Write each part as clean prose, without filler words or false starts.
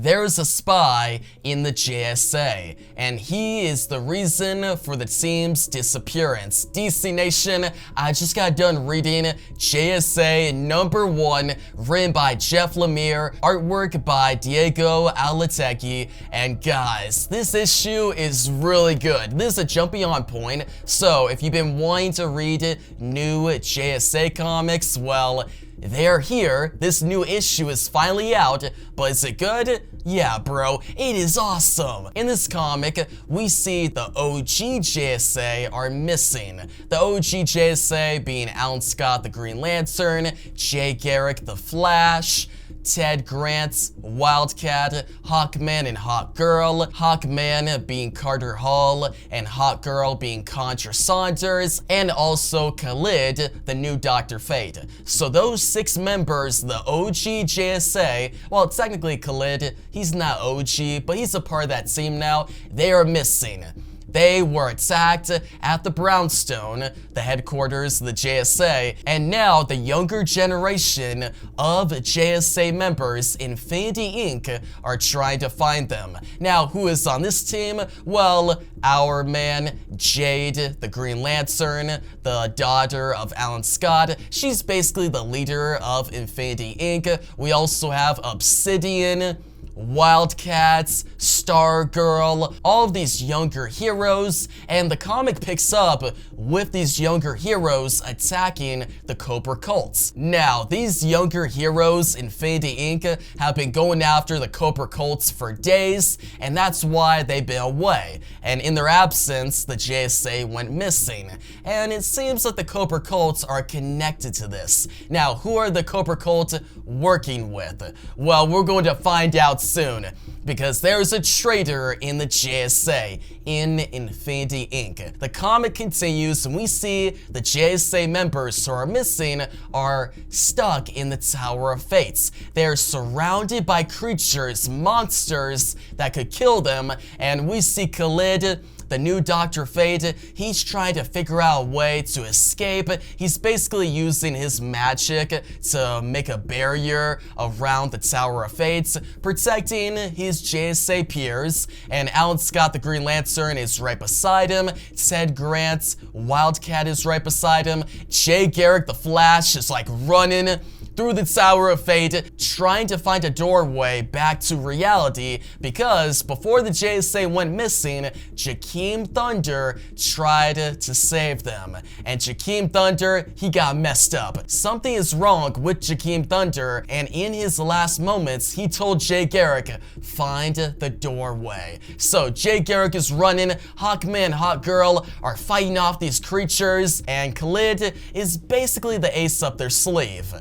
there's a spy in the JSA, and he is the reason for the team's disappearance. DC Nation, I just got done reading JSA #1, written by Jeff Lemire, artwork by Diego Alategui, and guys, this issue is really good. This is a jumping on point, so if you've been wanting to read new JSA comics, well, they're here. This new issue is finally out, but is it good? Yeah, bro, it is awesome. In this comic, we see the OG JSA are missing. The OG JSA being Alan Scott the Green Lantern, Jay Garrick the Flash, Ted Grant, Wildcat, Hawkman and Hawkgirl, Hawkman being Carter Hall, and Hawkgirl being Contra Saunders, and also Khalid, the new Dr. Fate. So those 6 members, the OG JSA, well, technically Khalid, he's not OG, but he's a part of that team now, they are missing. They were attacked at the Brownstone, the headquarters of the JSA, and now the younger generation of JSA members, Infinity Inc., are trying to find them. Now, who is on this team? Well, our man, Jade, the Green Lantern, the daughter of Alan Scott. She's basically the leader of Infinity Inc. We also have Obsidian, Wildcats, Stargirl, all of these younger heroes, and the comic picks up with these younger heroes attacking the Cobra cults. Now, these younger heroes, Infinity Inc., have been going after the Cobra cults for days, and that's why they've been away. And in their absence, the JSA went missing. And it seems that the Cobra cults are connected to this. Now, who are the Cobra cult working with? Well, we're going to find out soon, because there's a traitor in the JSA, in Infinity Inc. The comic continues, and we see the JSA members who are missing are stuck in the Tower of Fates. They're surrounded by creatures, monsters that could kill them, and we see Khalid, the new Dr. Fate. He's trying to figure out a way to escape. He's basically using his magic to make a barrier around the Tower of Fates, protecting his JSA peers. And Alan Scott, the Green Lantern, is right beside him. Ted Grant, Wildcat, is right beside him. Jay Garrick, the Flash, is like running through the Tower of Fate, trying to find a doorway back to reality, because before the JSA went missing, Jakeem Thunder tried to save them. And Jakeem Thunder, he got messed up. Something is wrong with Jakeem Thunder, and in his last moments, he told Jay Garrick, find the doorway. So Jay Garrick is running, Hawkman and Hawkgirl are fighting off these creatures, and Khalid is basically the ace up their sleeve.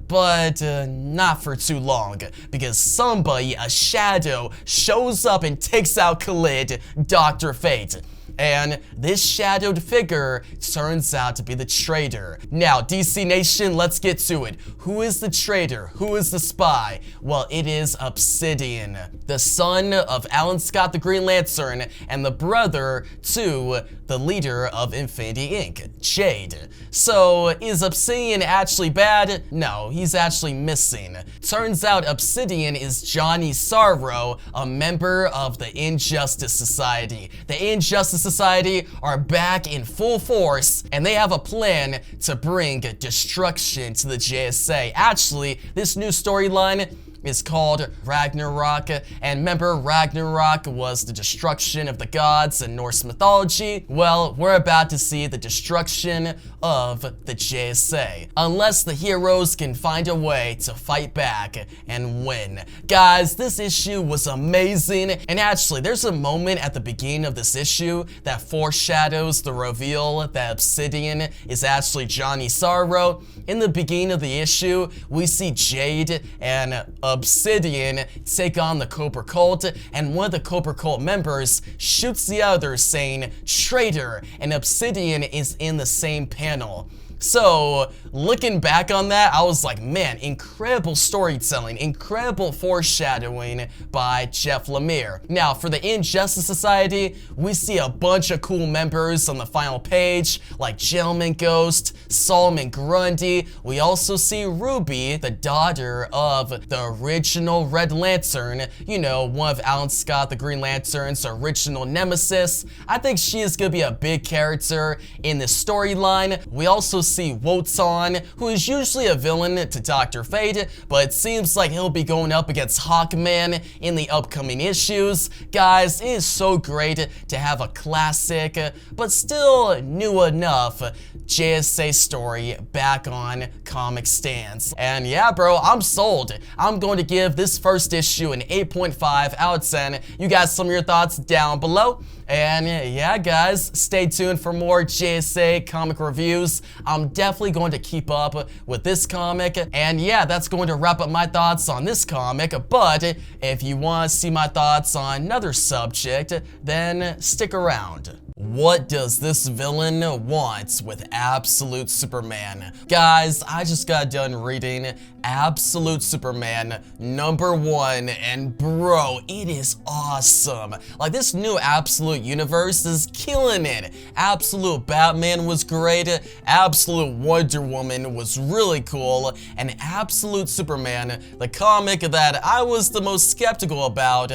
But not for too long, because somebody, a shadow, shows up and takes out Khalid, Dr. Fate. And this shadowed figure turns out to be the traitor. Now, DC Nation, let's get to it. Who is the traitor? Who is the spy? Well, it is Obsidian, the son of Alan Scott the Green Lantern, and the brother to the leader of Infinity Inc., Jade. So, is Obsidian actually bad? No, he's actually missing. Turns out Obsidian is Johnny Sorrow, a member of the Injustice Society. The Injustice Society are back in full force, and they have a plan to bring destruction to the JSA. Actually, this new storyline is called Ragnarok, and remember, Ragnarok was the destruction of the gods in Norse mythology. Well, we're about to see the destruction of the JSA, unless the heroes can find a way to fight back and win. Guys, this issue was amazing, and actually, there's a moment at the beginning of this issue that foreshadows the reveal that Obsidian is actually Johnny Sorrow. In the beginning of the issue, we see Jade and Obsidian take on the Cobra Cult, and one of the Cobra Cult members shoots the other, saying, "Traitor," and Obsidian is in the same panel. So, looking back on that, I was like, man, incredible storytelling, incredible foreshadowing by Jeff Lemire. Now, for the Injustice Society, we see a bunch of cool members on the final page, like Gentleman Ghost, Solomon Grundy. We also see Ruby, the daughter of the original Red Lantern, you know, one of Alan Scott, the Green Lantern's original nemesis. I think she is gonna be a big character in this storyline. We also see Wotan, who is usually a villain to Dr. Fate, but it seems like he'll be going up against Hawkman in the upcoming issues. Guys, it is so great to have a classic, but still new enough JSA story back on comic stands. And yeah, bro, I'm sold. I'm going to give this first issue an 8.5 out of 10. You guys, some of your thoughts down below. And yeah, guys, stay tuned for more JSA comic reviews. I'm definitely going to keep up with this comic. And yeah, that's going to wrap up my thoughts on this comic. But if you want to see my thoughts on another subject, then stick around. What does this villain want with Absolute Superman? Guys, I just got done reading Absolute Superman #1, and bro, it is awesome. Like, this new Absolute universe is killing it. Absolute Batman was great, Absolute Wonder Woman was really cool, and Absolute Superman, the comic that I was the most skeptical about,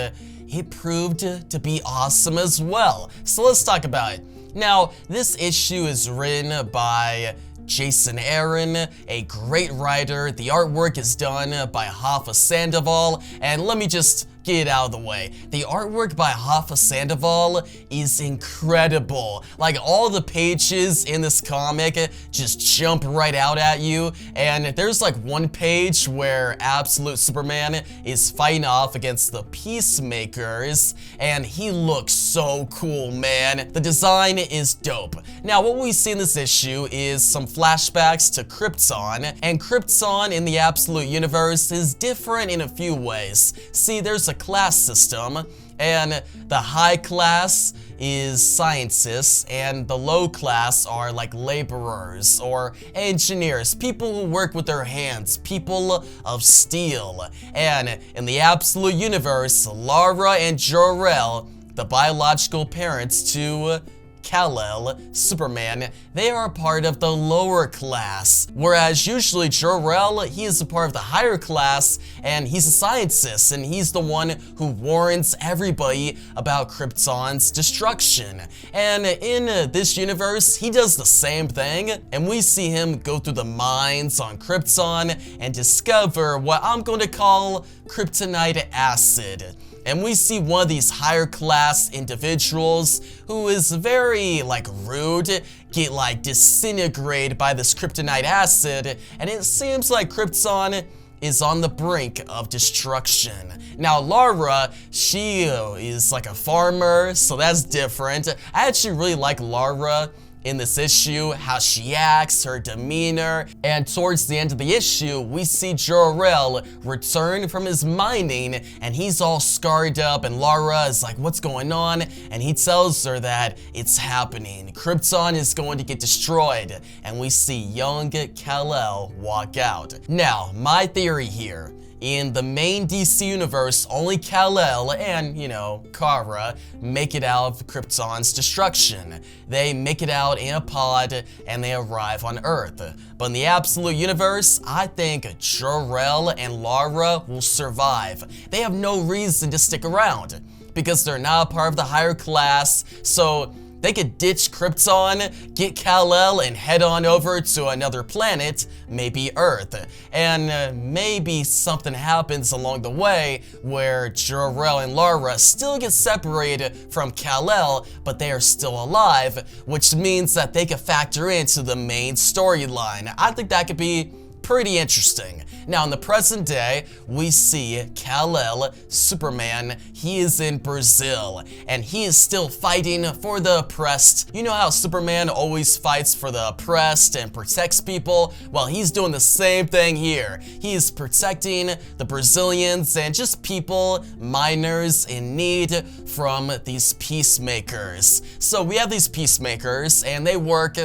it proved to be awesome as well. So let's talk about it. Now, this issue is written by Jason Aaron, a great writer. The artwork is done by Hoffa Sandoval, and let me just get it out of the way. The artwork by Hoffa Sandoval is incredible. Like, all the pages in this comic just jump right out at you, and there's like one page where Absolute Superman is fighting off against the Peacemakers, and he looks so cool, man. The design is dope. Now, what we see in this issue is some flashbacks to Krypton, and Krypton in the Absolute Universe is different in a few ways. See, there's a class system, and the high class is scientists, and the low class are like laborers or engineers, people who work with their hands, people of steel. And in the Absolute Universe, Lara and Jor-El, the biological parents to Kal-El, Superman, they are a part of the lower class, whereas usually Jor-El, he is a part of the higher class, and he's a scientist, and he's the one who warns everybody about Krypton's destruction. And in this universe, he does the same thing, and we see him go through the mines on Krypton and discover what I'm going to call kryptonite acid. And we see one of these higher class individuals who is very like rude get like disintegrated by this kryptonite acid, and it seems like Krypton is on the brink of destruction. Now, Lara, she is like a farmer, so that's different. I actually really like Lara in this issue, how she acts, her demeanor, and towards the end of the issue, we see Jor-El return from his mining, and he's all scarred up, and Lara is like, what's going on? And he tells her that it's happening. Krypton is going to get destroyed, and we see young Kal-El walk out. Now, my theory here, in the main DC universe, only Kal-El and, you know, Kara make it out of Krypton's destruction. They make it out in a pod and they arrive on Earth. But in the Absolute Universe, I think Jor-El and Lara will survive. They have no reason to stick around because they're not a part of the higher class, so they could ditch Krypton, get Kal-El, and head on over to another planet, maybe Earth. And maybe something happens along the way where Jor-El and Lara still get separated from Kal-El, but they are still alive, which means that they could factor into the main storyline. I think that could be pretty interesting. Now, in the present day, we see Kal-El, Superman, he is in Brazil, and he is still fighting for the oppressed. You know how Superman always fights for the oppressed and protects people? Well, he's doing the same thing here. He is protecting the Brazilians and just people, miners in need from these peacemakers. So we have these peacemakers, and they work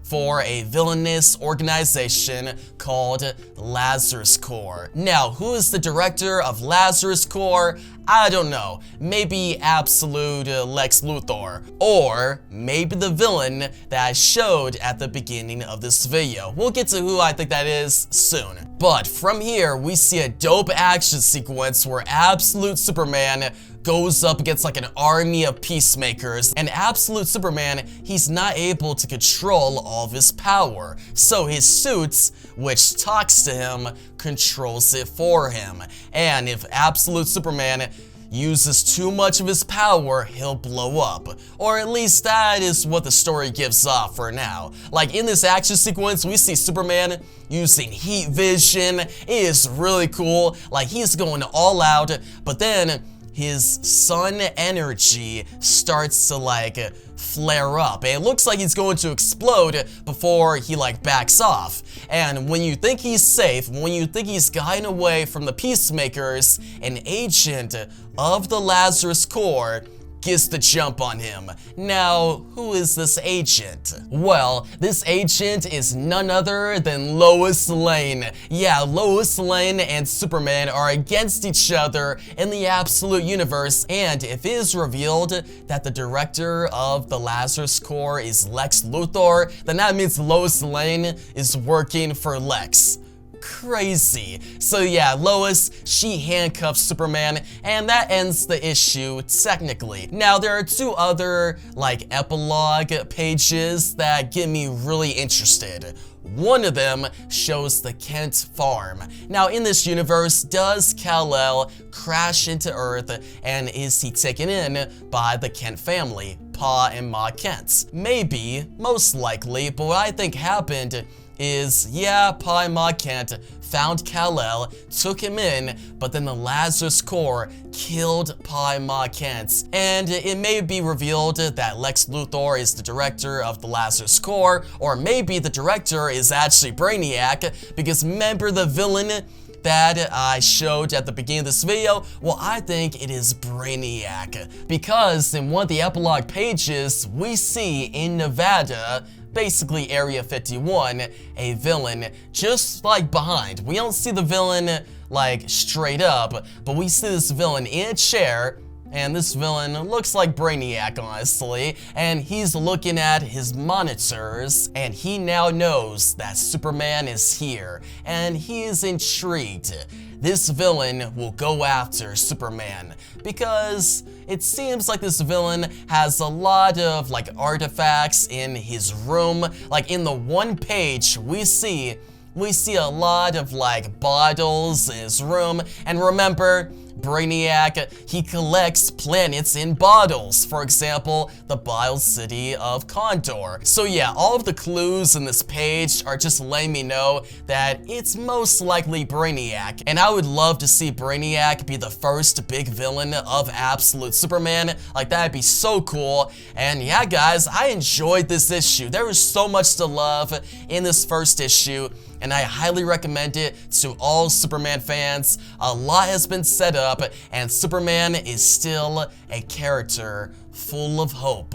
for a villainous organization called Lazarus Corp. Now, who is the director of Lazarus Corp? I don't know. Maybe absolute Lex Luthor. Or maybe the villain that I showed at the beginning of this video. We'll get to who I think that is soon. But from here, we see a dope action sequence where Absolute Superman goes up against like an army of peacemakers, and Absolute Superman, he's not able to control all of his power. So his suits, which talks to him, controls it for him. And if Absolute Superman uses too much of his power, he'll blow up. Or at least that is what the story gives off for now. Like in this action sequence, we see Superman using heat vision. It is really cool. Like he's going all out, but then his sun energy starts to like flare up. And it looks like he's going to explode before he like backs off. And when you think he's safe, when you think he's gotten away from the peacemakers, an agent of the Lazarus Corp gets the jump on him. Now, who is this agent? Well, this agent is none other than Lois Lane. Yeah, Lois Lane and Superman are against each other in the Absolute Universe, and if it is revealed that the director of the Lazarus Corp is Lex Luthor, then that means Lois Lane is working for Lex. Crazy. So yeah, Lois, she handcuffs Superman, and that ends the issue technically. Now there are two other like epilogue pages that get me really interested. One of them shows the Kent farm. Now in this universe, does Kal-El crash into Earth, and is he taken in by the Kent family, Pa and Ma Kent? Maybe, most likely, but what I think happened is, yeah, Pa and Ma Kent found Kal-El, took him in, but then the Lazarus Corp killed Pa and Ma Kent. And it may be revealed that Lex Luthor is the director of the Lazarus Corp, or maybe the director is actually Brainiac, because remember the villain that I showed at the beginning of this video? Well, I think it is Brainiac, because in one of the epilogue pages, we see in Nevada, basically Area 51, a villain just like behind. We don't see the villain like straight up, but we see this villain in a chair, and this villain looks like Brainiac, honestly, and he's looking at his monitors, and he now knows that Superman is here, and he is intrigued. This villain will go after Superman because it seems like this villain has a lot of like artifacts in his room. Like in the one page we see a lot of like bottles in his room, and remember, Brainiac, he collects planets in bottles. For example, the bottled city of Condor. So yeah, all of the clues in this page are just letting me know that it's most likely Brainiac. And I would love to see Brainiac be the first big villain of Absolute Superman. Like, that'd be so cool. And yeah, guys, I enjoyed this issue. There was so much to love in this first issue, and I highly recommend it to all Superman fans. A lot has been set up, and Superman is still a character full of hope,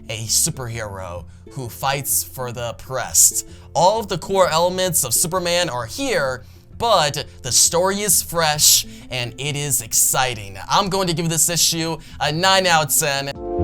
a superhero who fights for the oppressed. All of the core elements of Superman are here, but the story is fresh and it is exciting. I'm going to give this issue a 9 out of 10.